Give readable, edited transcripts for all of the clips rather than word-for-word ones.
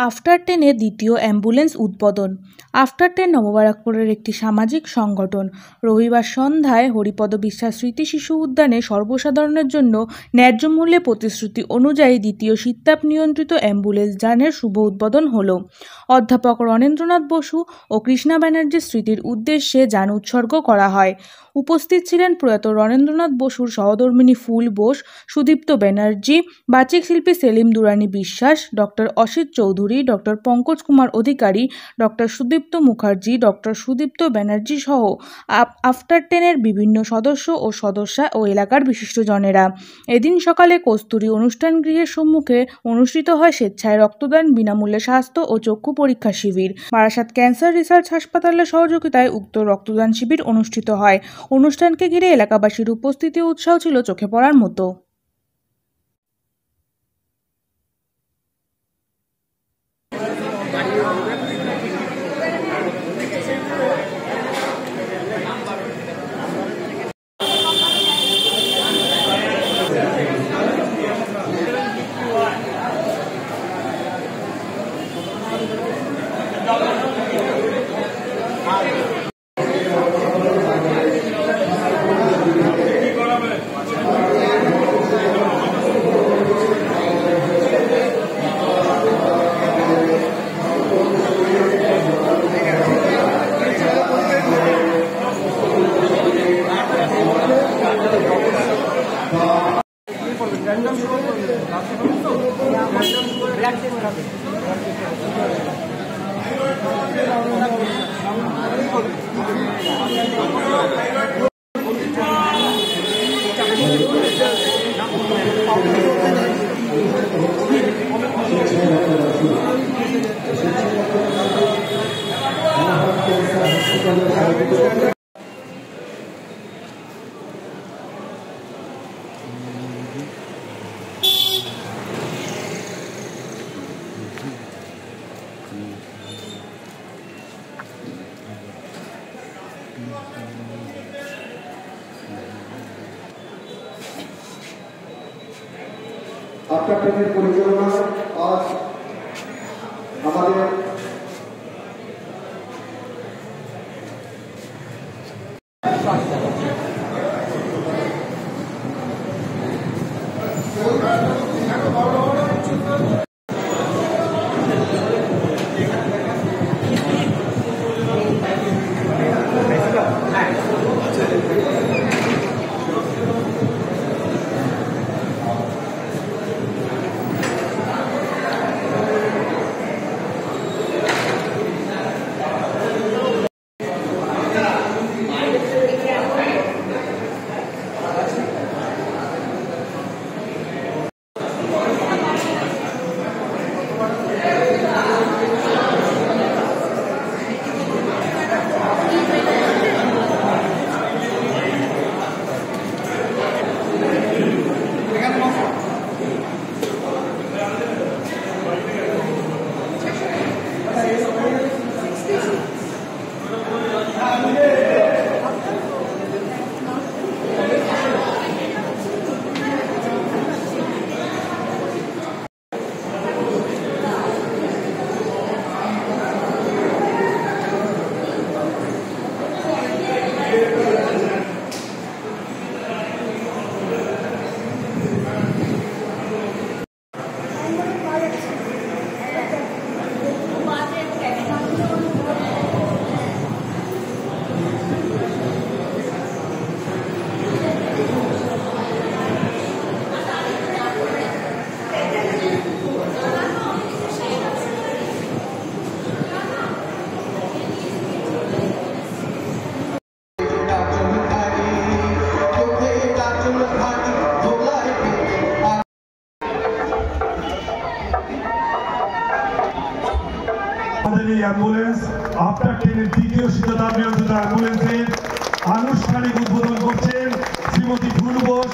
After 10-এ দ্বিতীয় ambulance উদ্বোধন। After 10 নববারাকপুরের একটি সামাজিক সংগঠন। রবিবার সন্ধ্যায় হরিপদ বিশ্বাস স্মৃতি শিশু উদ্যানে সর্বসাধারণের জন্য ন্যায্য মূল্যে প্রতিশ্রুতি অনুযায়ী দ্বিতীয় শীততাপ নিয়ন্ত্রিত অ্যাম্বুলেন্স যানের শুভ উদ্বোধন হল। অধ্যাপক রণেন্দ্রনাথ বসু ও কৃষ্ণা ব্যানার্জির স্মৃতির উদ্দেশ্যে যান উৎসর্গ করা হয়। উপস্থিত ছিলেন প্রয়াত রণেন্দ্রনাথ বসুর সহধর্মিণী ফুল বোস, সুদীপ্ত ব্যানার্জি, বাচিক শিল্পী সেলিম দুরানি বিশ্বাস, ডক্টর অসিত চৌধুরী, ডক্টর পঙ্কজ কুমার অধিকারী, ডক্টর সুদীপ্ত মুখার্জি, ডক্টর সুদীপ্ত ব্যানার্জি সহ আফটার 10-এর বিভিন্ন সদস্য ও সদস্যা ও এলাকার বিশিষ্টজনেরা। এদিন সকালে কস্তুরী অনুষ্ঠান গৃহের সম্মুখে অনুষ্ঠিত হয় স্বেচ্ছায় রক্তদান, বিনামূল্যে স্বাস্থ্য ও চক্ষু পরীক্ষা শিবির। বারাসাত ক্যান্সার রিসার্চ হাসপাতালের সহযোগিতায় উক্ত রক্তদান শিবির অনুষ্ঠিত হয়। অনুষ্ঠানকে ঘিরে এলাকাবাসীর উপস্থিতি ও উৎসাহ ছিল চোখে পড়ার মতো। আফটার 10-এর পরিচালনা আজ আমাদের অ্যাম্বুলেন্স আফটার 10-এর দ্বিতীয় শীততাপ নিয়ন্ত্রিত অ্যাম্বুলেন্সের আনুষ্ঠানিক উদ্বোধন করছেন শ্রীমতী ফুল বোস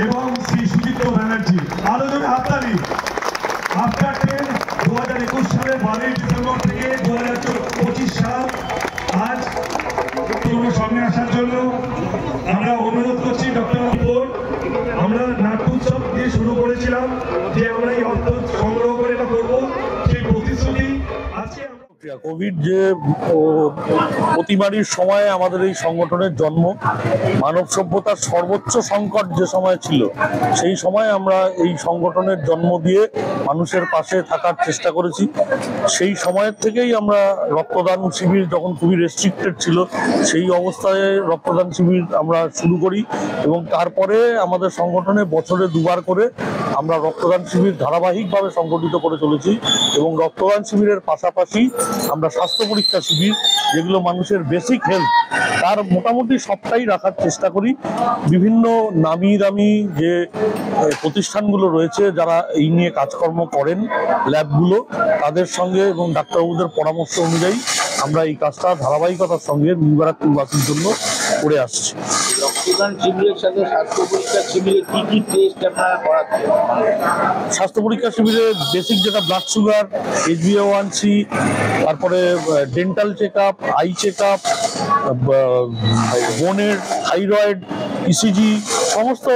এবং শ্রী সুদীপ্ত ব্যানার্জি। আলোচনা হাততালি। আফটার 10 2021 সালের 12 ডিসেম্বর থেকে 2025 সাল আজ সামনে আসার জন্য আমরা অনুরোধ করছি ডক্টর আমরা নাট্য উৎসব দিয়ে শুরু করেছিলাম যে আমরা এই অর্থ সংগ্রহ করে এটা করবো, সেই প্রতিশ্রুতি কোভিড যে অতিমারির সময়ে আমাদের এই সংগঠনের জন্ম, মানব সভ্যতার সর্বোচ্চ সংকট যে সময় ছিল, সেই সময় আমরা এই সংগঠনের জন্ম দিয়ে মানুষের পাশে থাকার চেষ্টা করেছি। সেই সময়ের থেকেই আমরা রক্তদান শিবির, যখন খুবই রেস্ট্রিক্টেড ছিল সেই অবস্থায় রক্তদান শিবির আমরা শুরু করি এবং তারপরে আমাদের সংগঠনে বছরে 2 বার করে আমরা রক্তদান শিবির ধারাবাহিকভাবে সংগঠিত করে চলেছি এবং রক্তদান শিবিরের পাশাপাশি আমরা স্বাস্থ্য পরীক্ষা শিবির, যেগুলো মানুষের বেসিক হেলথ, তার মোটামুটি সবটাই রাখার চেষ্টা করি। বিভিন্ন নামি দামি যে প্রতিষ্ঠানগুলো রয়েছে যারা এই নিয়ে কাজকর্ম করেন, ল্যাবগুলো, তাদের সঙ্গে এবং ডাক্তারবাবুদের পরামর্শ অনুযায়ী আমরা এই কাজটা ধারাবাহিকতার সঙ্গে নিউবারাকপুরবাসীর জন্য করে আসছি। রক্তদান শিবিরের সাথে স্বাস্থ্য পরীক্ষা শিবিরে কি কি টেস্ট আপনারা করাচ্ছেন? স্বাস্থ্য পরীক্ষা শিবিরে বেসিক যেটা ব্লাড সুগার, HbA1c, তারপরে dental check up, eye check up, বোনের থাইরয়েড, ইসিজি, সমস্ত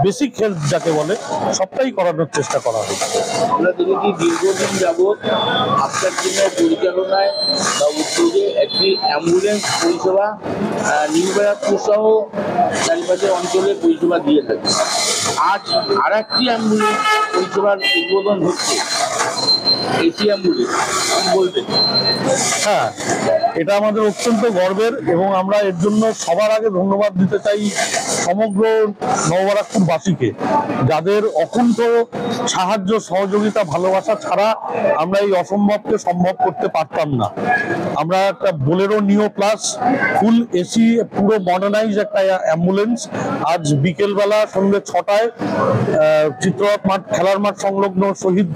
বেসিক হেলথ যাকে বলে সবটাই করানোর চেষ্টা করা হচ্ছে। আমরা দেখেছি দীর্ঘদিন যাবৎ আপনার টিমের পরিচালনায় বা উদ্যোগে একটি অ্যাম্বুলেন্স পরিষেবা নিউ ব্যারাকপুর সহ চারিপাশের অঞ্চলে পরিষেবা দিয়ে থাকে। আজ আর একটি অ্যাম্বুলেন্স পরিষেবার উদ্বোধন হচ্ছে, এসি অ্যাম্বুলেন্স, কি বলবেন? হ্যাঁ, এটা আমাদের অত্যন্ত গর্বের এবং আমরা এর জন্য সবার আগে ধন্যবাদ দিতে চাই সমগ্র নববারাকপুরবাসীকে, যাদের অকুণ্ঠ সাহায্য, সহযোগিতা, ভালোবাসা ছাড়া আমরা এই অসম্ভবকে সম্ভব করতে পারতাম না। আমরা একটা বোলেরো নিও প্লাস ফুল এসি পুরো মডার্নাইজ একটা অ্যাম্বুলেন্স আজ বিকেলবেলা সন্ধ্যে 6টায় চিত্ররথ মাঠ, খেলার মাঠ সংলগ্ন, শহীদ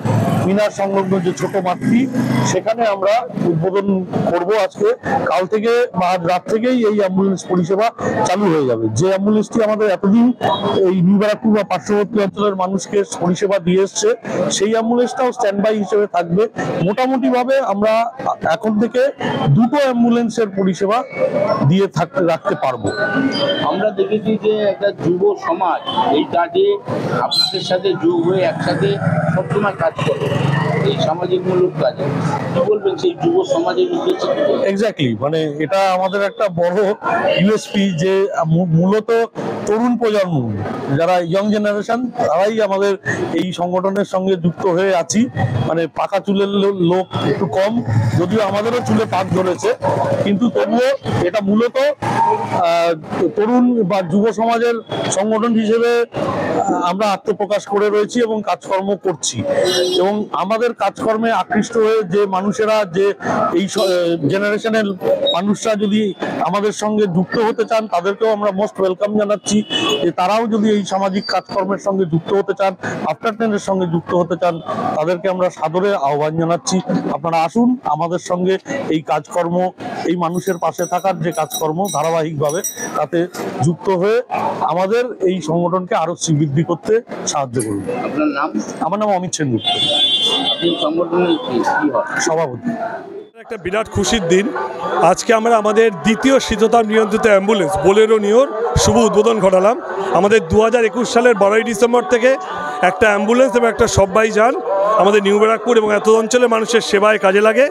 মিনার সংলগ্ন যে ছোট মাঠটি, সেখানে আমরা উদ্বোধন করব আজকে। কাল থেকে বা আজ রাত থেকেই এই অ্যাম্বুলেন্স পরিষেবা চালু হয়ে যাবে। যে অ্যাম্বুলেন্সটি আমাদের এতদিন এই নিউ ব্যারাকপুর বা পার্শ্ববর্তী অঞ্চলের মানুষকে পরিষেবা দিয়ে এসছে, সেই অ্যাম্বুলেন্সটাও স্ট্যান্ড বাই হিসেবে থাকবে। মোটামুটি ভাবে আমরা এখন থেকে 2টো অ্যাম্বুলেন্সের পরিষেবা দিয়ে রাখতে পারবো। আমরা দেখেছি যে একটা যুব সমাজ এই কাজে আপনাদের সাথে যোগ হয়ে একসাথে সবসময় কাজ করে, এই সামাজিকমূলক কাজে। কি বলবেন সেই যুব সমাজের উদ্দেশ্যে? এক্স্যাক্টলি, মানে এটা আমাদের একটা বড় ইউএসপি যে মূলত তরুণ প্রজন্ম, যারা ইয়ং জেনারেশন, তারাই আমাদের এই সংগঠনের সঙ্গে যুক্ত হয়ে আছি। মানে পাকা চুলের লোক একটু কম, যদিও আমাদেরও চুলে পাক ধরেছে, কিন্তু তবুও এটা মূলত তরুণ বা যুব সমাজের সংগঠন হিসেবে আমরা আত্মপ্রকাশ করে রয়েছি এবং কাজকর্ম করছি। এবং আমাদের কাজকর্মে আকৃষ্ট হয়ে যে মানুষেরা, যে এই জেনারেশনের মানুষরা যদি আমাদের সঙ্গে যুক্ত হতে চান, তাদেরকেও আমরা মোস্ট ওয়েলকাম জানাচ্ছি যে তারাও যদি এই সামাজিক কাজকর্মের সঙ্গে যুক্ত হতে চান, আফটার 10-এর সঙ্গে যুক্ত হতে চান, তাদেরকে আমরা সাদরে আহ্বান জানাচ্ছি। আপনারা আসুন আমাদের সঙ্গে এই কাজকর্ম, এই মানুষের পাশে থাকার যে কাজকর্ম ধারাবাহিকভাবে, তাতে যুক্ত হয়ে আমাদের এই সংগঠনকে আরো বৃদ্ধি করতে সাহায্য করুন। আপনার নাম? আমার নাম অমিত সেনগুপ্ত, আপনি সংগঠনের কি হয়? সভাপতি। একটা বিরাট খুশির দিন। আজকে আমরা আমাদের দ্বিতীয় শীততাপ নিয়ন্ত্রিত অ্যাম্বুলেন্স বোলেরো নিওর শুভ উদ্বোধন ঘটালাম। আমাদের 2021 সালের 12ই ডিসেম্বর থেকে একটা অ্যাম্বুলেন্স এবং একটা সব্বাই যান আমাদের নিউ ব্যারাকপুর এবং এত অঞ্চলের মানুষের সেবায় কাজে লাগে।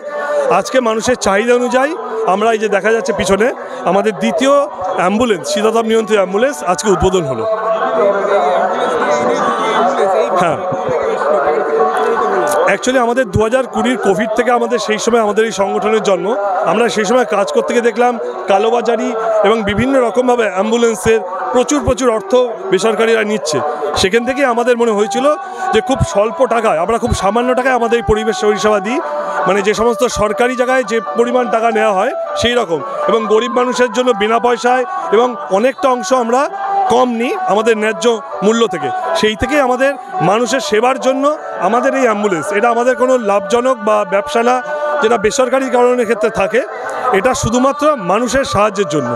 আজকে মানুষের চাহিদা অনুযায়ী আমরা এই যে দেখা যাচ্ছে পিছনে আমাদের দ্বিতীয় অ্যাম্বুলেন্স, শীততাপ নিয়ন্ত্রিত অ্যাম্বুলেন্স আজকে উদ্বোধন হলো। হ্যাঁ, অ্যাকচুয়ালি আমাদের 2020 কোভিড থেকে আমাদের সেই সময় আমাদের এই সংগঠনের জন্ম। আমরা সেই সময় কাজ করতে গিয়ে দেখলাম কালোবাজারি এবং বিভিন্ন রকমভাবে অ্যাম্বুলেন্সের প্রচুর অর্থ বেসরকারিরা নিচ্ছে। সেখান থেকে আমাদের মনে হয়েছিল যে খুব স্বল্প টাকায়, আমরা খুব সামান্য টাকায় আমাদের এই পরিবেশ পরিষেবা দিই, মানে যে সমস্ত সরকারি জায়গায় যে পরিমাণ টাকা নেওয়া হয় সেই রকম, এবং গরিব মানুষের জন্য বিনা পয়সায় এবং অনেকটা অংশ আমরা কম নিই আমাদের ন্যায্য মূল্য থেকে। সেই থেকে আমাদের মানুষের সেবার জন্য আমাদের এই অ্যাম্বুলেন্স, এটা আমাদের কোনো লাভজনক বা ব্যবসা না, যেটা বেসরকারি কারণের ক্ষেত্রে থাকে। এটা শুধুমাত্র মানুষের সাহায্যের জন্য।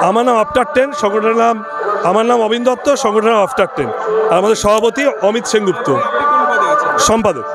আমার নাম আফটার 10, সংগঠনের নাম, আমার নাম অবিন দত্ত, সংগঠনের নাম আফটার 10, আর আমাদের সভাপতি অমিত সেনগুপ্ত, সম্পাদক।